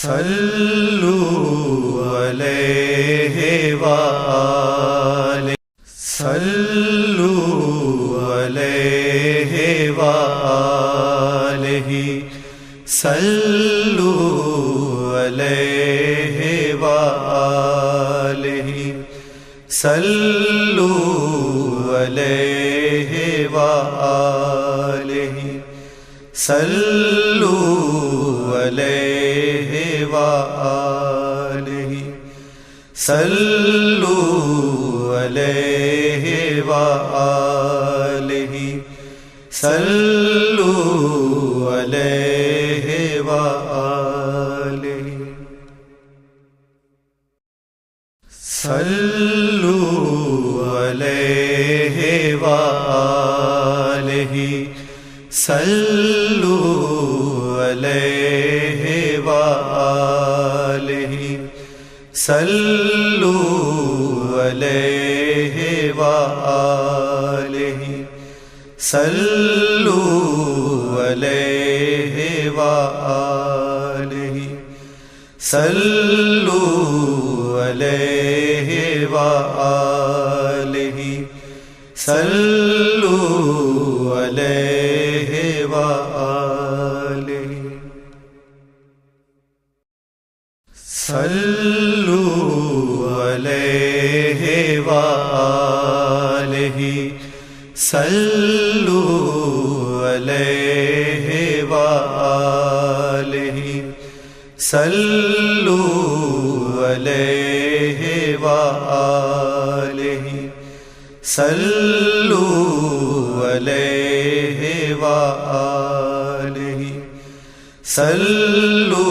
صلو علیہ وآلہ صلو علیہ وآلہ صلو علیہ وآلہ صلو علیہ وآلہ صلو علیہ وآلہ صلو علیہ وآلہ صلو علیہ وآلہ صلو علیہ وآلہ صلو علیہ وآلہ صلو علیہ وآلہ صلو علیہ وآلہ صلو علیہ وآلہ صلو علیہ وآلہ صلو علیہ وآلہ صلو علیہ وآلہ صلو علیہ وآلہ صلو علیہ وآلہ صلو